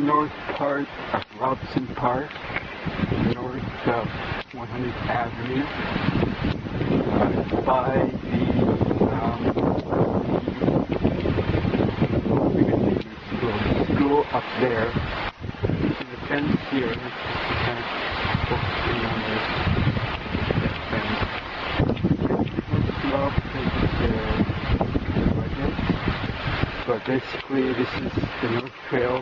north part of Robson Park, north of 100th Avenue, by the school up there. So the fence here, kind of focusing on the fence. But basically, this is the North Trail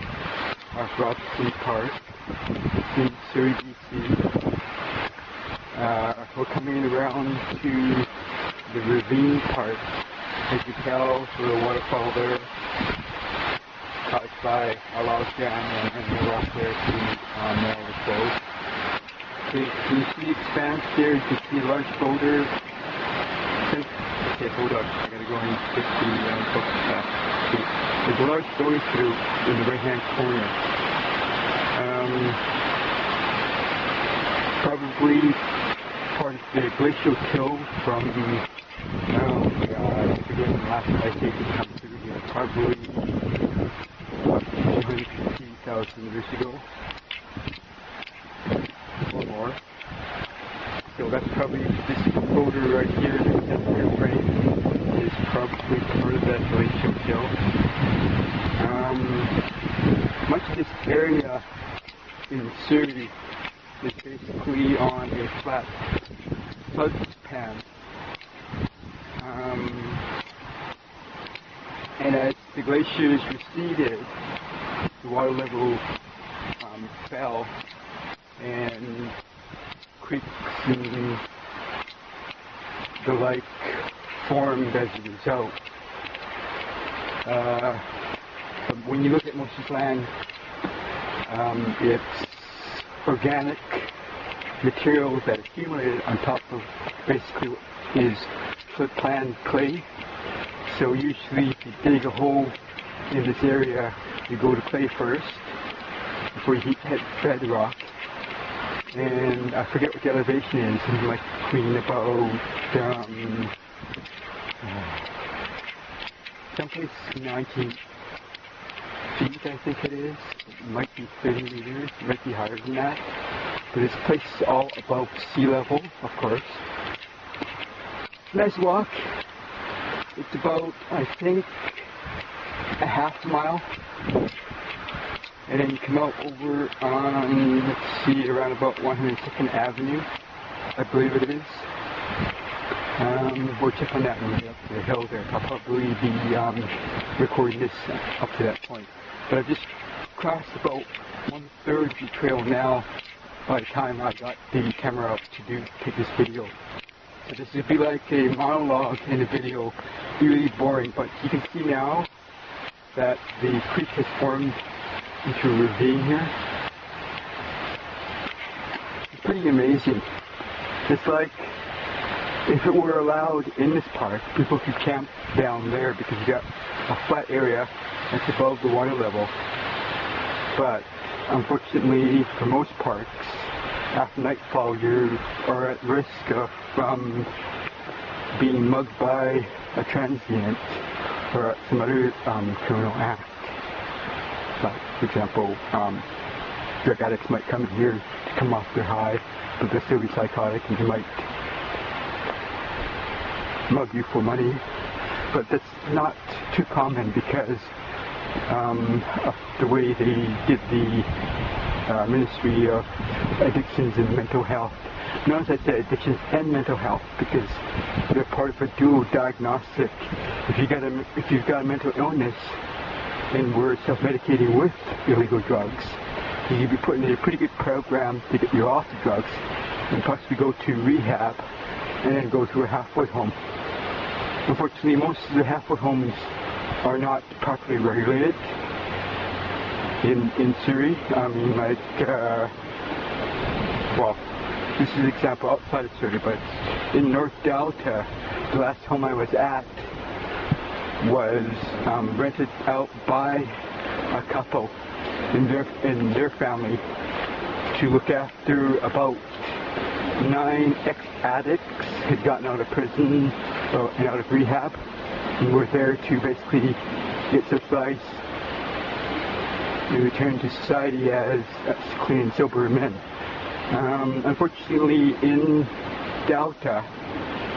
of Robson Park in Surrey, BC. We're coming around to the ravine part. As you can tell, the waterfall there, caused by a log jam and the rock there to more flow. Can you see the expanse there? You can see a large boulder. Okay, hold up. I gotta go and get the focus back. There's a large boulder through in the right-hand corner. Probably part of the glacial till from, I forget the last ice age to come through here. Probably 250,000 years ago or more. So that's probably this boulder right here, this center frame, is probably part of that glacial till. Much of this area in Surrey is basically on a flat flood pan. And as the glaciers receded, the water level fell, and creeks and the like formed as a result. When you look at most of this land, it's organic material that accumulated on top of basically is floodplain clay. So usually if you dig a hole in this area, you go to clay first before you hit bedrock. And I forget what the elevation is, something like between about someplace 19 feet, I think it is. It might be 30 meters, it might be higher than that. But this place is all above sea level, of course. Nice walk. It's about, I think, a half mile. And then you come out over on, let's see, around about 102nd Avenue, I believe it is. We'll check on that when we get up to the hill there. I'll probably be recording this up to that point. But I've just crossed about 1/3 of the trail now by the time I got the camera up to take this video. So this would be like a monologue in a video, really boring, but you can see now that the creek has formed into a ravine here. It's pretty amazing. It's like if it were allowed in this park, people could camp down there because you got a flat area that's above the water level. But unfortunately, for most parks, after nightfall, you are at risk of being mugged by a transient or some other criminal act. Like, for example, drug addicts might come in here to come off their high, but they're still be psychotic and they might mug you for money. But that's not too common because of the way they did the Ministry of Addictions and Mental Health. Notice I said addictions and mental health because they're part of a dual diagnostic. If you've got a mental illness and we're self-medicating with illegal drugs, you'd be put in a pretty good program to get you off the drugs and possibly go to rehab and then go to a halfway home. Unfortunately, most of the halfway homes are not properly regulated in Surrey. I mean, like, well, this is an example outside of Surrey, but in North Delta, the last home I was at was rented out by a couple in their family to look after about 9 ex-addicts had gotten out of prison and out of rehab, and were there to basically get subsidized return to society as clean and sober men. Unfortunately, in Delta,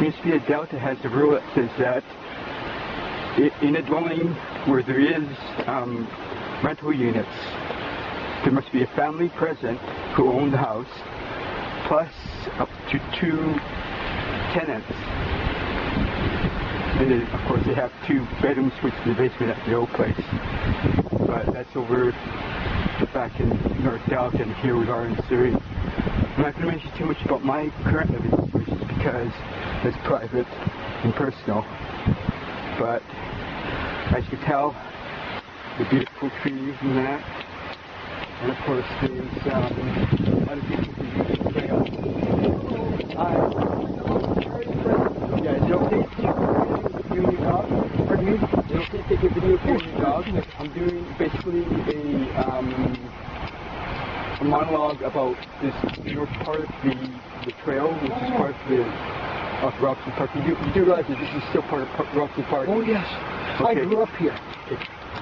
Municipality of Delta has a rule that says that in a dwelling where there is rental units, there must be a family present who own the house, plus up to 2 tenants. And of course they have 2 bedrooms, which is the basement at the old place. But that's over back in North Delta, and here we are in Surrey. I'm not going to mention too much about my current living situation because it's private and personal. But as you can tell, the beautiful trees and that. And of course there's other people who use the trail. Yeah, is it okay to take a video of your dog? Pardon me? Is it okay to take a video of your dog? I'm doing basically a monologue about this north part of the trail, which is part of Robson Park. You do realize that this is still part of Robson Park? Oh yes, okay. I grew up here.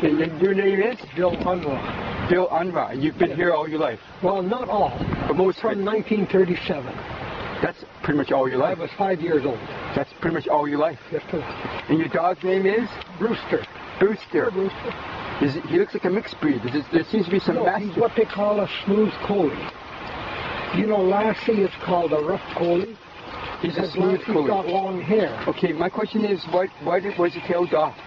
And your name is? Bill Unrau. Bill Unrau. You've been here all your life? Well, not all. But most from 1937. That's pretty much all your life? I was 5 years old. That's pretty much all your life? Yes, sir. And your dog's name is? Brewster. Brewster. Brewster. He looks like a mixed breed. There seems to be some master. He's what they call a smooth collie. You know, Lassie is called a rough collie. He's a smooth collie. He's got long hair. Okay, my question is, why was the tail docked?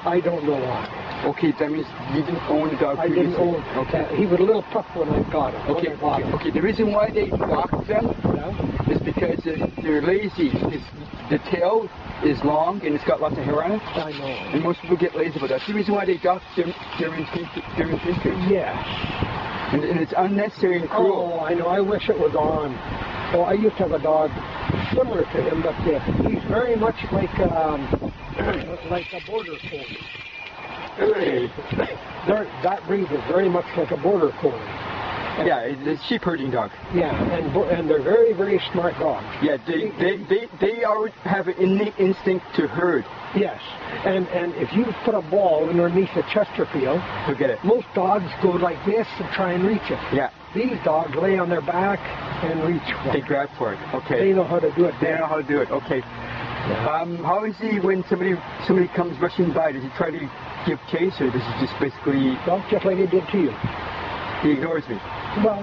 I don't know why. Okay, that means you didn't own the dog previously. I didn't own. Okay. He was a little pup when I got him. Okay. The reason why they docked them is because they're lazy. The tail is long and it's got lots of hair on it. I know. And most people get lazy about that. That's the reason why they dock during winter. Yeah. And it's unnecessary and cruel. Oh, I know. I wish it was on. Oh, I used to have a dog similar to him, but he's very much like a border collie. Okay. That breed is very much like a border collie. Yeah, it's a sheep herding dog. Yeah, and they're very, very smart dogs. Yeah, they already have an innate instinct to herd. Yes, and if you put a ball underneath a Chesterfield, you'll get it. Most dogs go like this and try and reach it. Yeah. These dogs lay on their back and reach for it. They grab for it. Okay. They know how to do it. They know how to do it. Okay. Yeah. How is he when somebody comes rushing by? Does he try to give chase, or does he just basically? Well, just like he did to you. He ignores me. Well,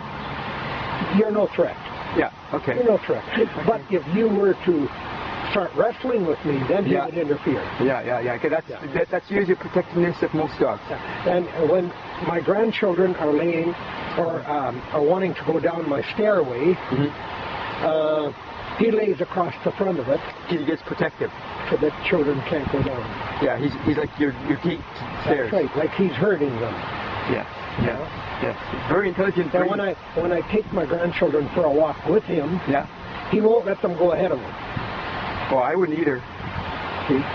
you're no threat. Yeah. Okay. You're no threat. But if you were to start wrestling with me, then he would interfere. Yeah. Okay, that's usually protectiveness of most dogs. Yeah. And when my grandchildren are laying or are wanting to go down my stairway, he lays across the front of it. He gets protective. So that children can't go down. Yeah, he's like your gate stairs. That's right, like he's herding them. Yes. Very intelligent. And when I take my grandchildren for a walk with him, he won't let them go ahead of him. Oh, I wouldn't either.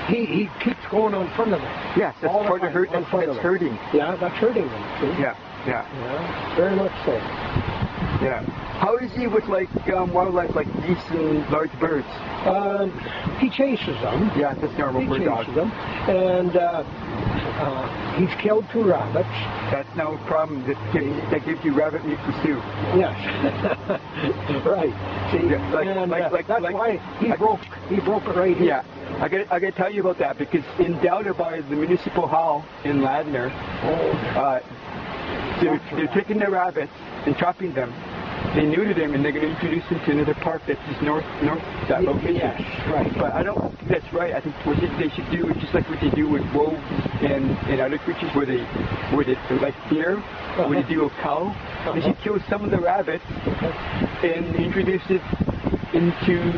He keeps going on front of them. Yes, that's part of herding. That's herding. Yeah, that's herding them. See? Yeah, very much so. Yeah. How is he with wildlife like geese and large birds? He chases them. Yeah, that's normal for a dog. He chases them, and he's killed 2 rabbits. That's no problem. That gives you rabbit meat to stew. Yes. Right. See, that's why he broke it right here. Yeah. I got to tell you about that because in Delta by the municipal hall in Ladner, they're taking the rabbits and chopping them. They neuter them and they're going to introduce them to another park that's just north that location. Yes, right. But I don't think that's right. I think what they should do is just like what they do with wolves and other creatures where they like deer, where they do with cow. They should kill some of the rabbits and introduce it into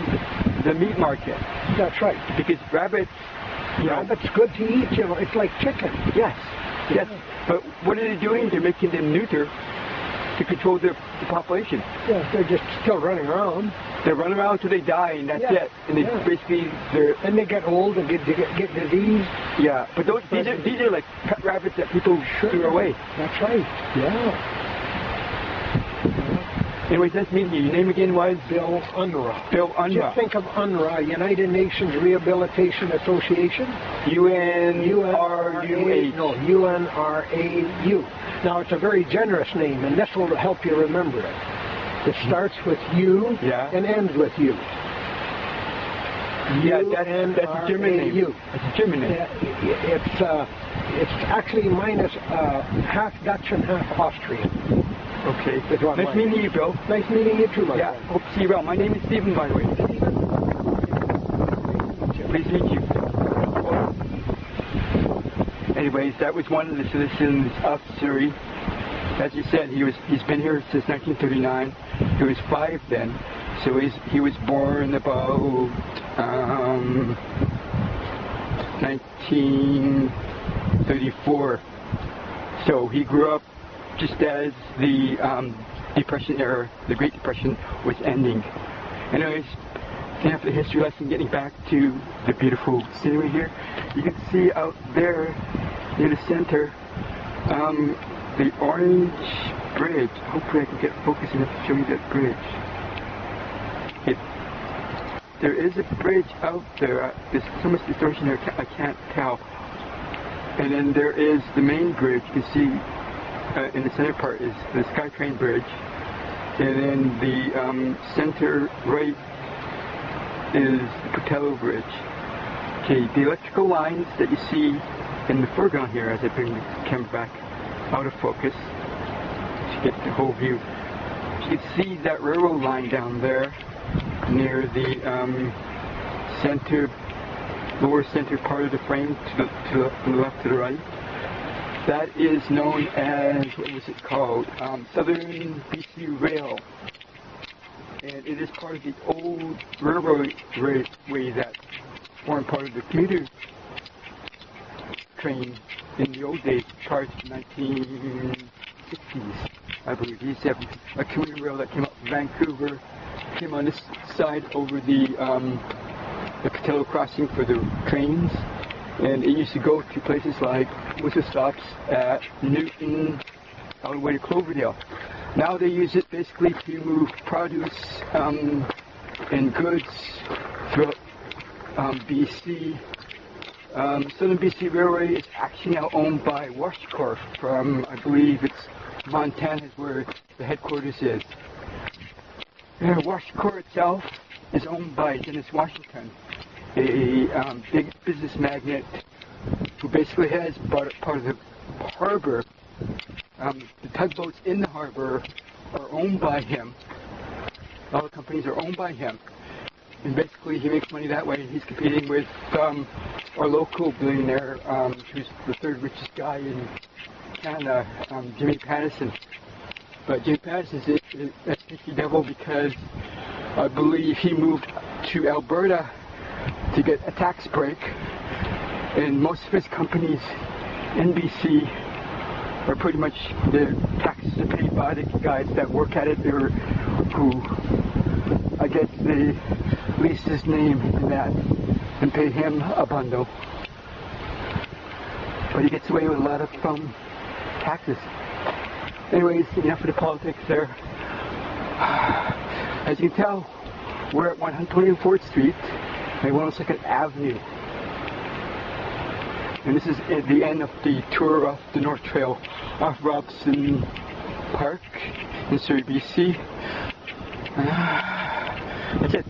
the meat market. That's right. Because rabbits, rabbit's good to eat. You know, it's like chicken. Yes. But what are they doing? They're making them neuter to control the population. Yeah, they're just still running around. They run around until they die, and that's it. And they basically and they get old and get disease. Yeah, but these are like pet rabbits that people threw away. That's right. Yeah. Anyways, nice meeting you. Your name again was? Bill Unrau. Bill Unrau. Just think of UNRRA, United Nations Rehabilitation Association. UNRUA. No, UNRAU. Now, it's a very generous name, and this will help you remember it. It starts with U and ends with U. Yeah, that's a German name. That's a German name. It's actually minus half Dutch and half Austrian. Okay. Nice meeting you, Bill. Nice meeting you too, my friend. Yeah, hope to see you around. My name is Stephen, by the way. Please meet you. Anyways, that was one of the citizens of Surrey. As you said, he's been here since 1939. He was 5 then, so he was born about 1934. So he grew up just as the Depression era, the Great Depression, was ending. Anyways, after the history lesson, getting back to the beautiful scenery here, you can see out there near the center the orange bridge. Hopefully I can get focus enough to show you that bridge. There is a bridge out there. There's so much distortion there I can't tell. And then there is the main bridge. You can see in the center part is the SkyTrain bridge. And then the center right is the Patello Bridge. Okay, the electrical lines that you see in the foreground here, as I bring the camera back out of focus to get the whole view. You can see that railroad line down there near the lower center part of the frame from the left to the right. That is known as, what was it called? Southern BC Rail. And it is part of the old railroad way that formed part of the commuter train in the old days, prior to the 1960s, I believe. He used to have a commuter rail that came up from Vancouver, came on this side over the Patello crossing for the trains, and it used to go to places like whistle stops at Newton, all the way to Cloverdale. Now they use it basically to move produce and goods throughout BC. Southern BC Railway is actually now owned by Washcorp from, I believe it's Montana is where the headquarters is. Washcorp itself is owned by Dennis Washington, a big business magnate who basically has bought up part of the harbor. The tugboats in the harbor are owned by him. All the companies are owned by him. And basically he makes money that way. He's competing with our local billionaire, who's the 3rd richest guy in Canada, Jimmy Pattison. But Jimmy Pattison is a sneaky devil because I believe he moved to Alberta to get a tax break. And most of his companies in BC are pretty much, the taxes are paid by the guys that work at it, or who, I guess they lease his name in that and pay him a bundle. But he gets away with a lot of taxes. Anyways, enough of the politics there. As you can tell, we're at 124th Street and 102nd Avenue. And this is at the end of the tour of the North Trail off Robson Park in Surrey, BC. That's it.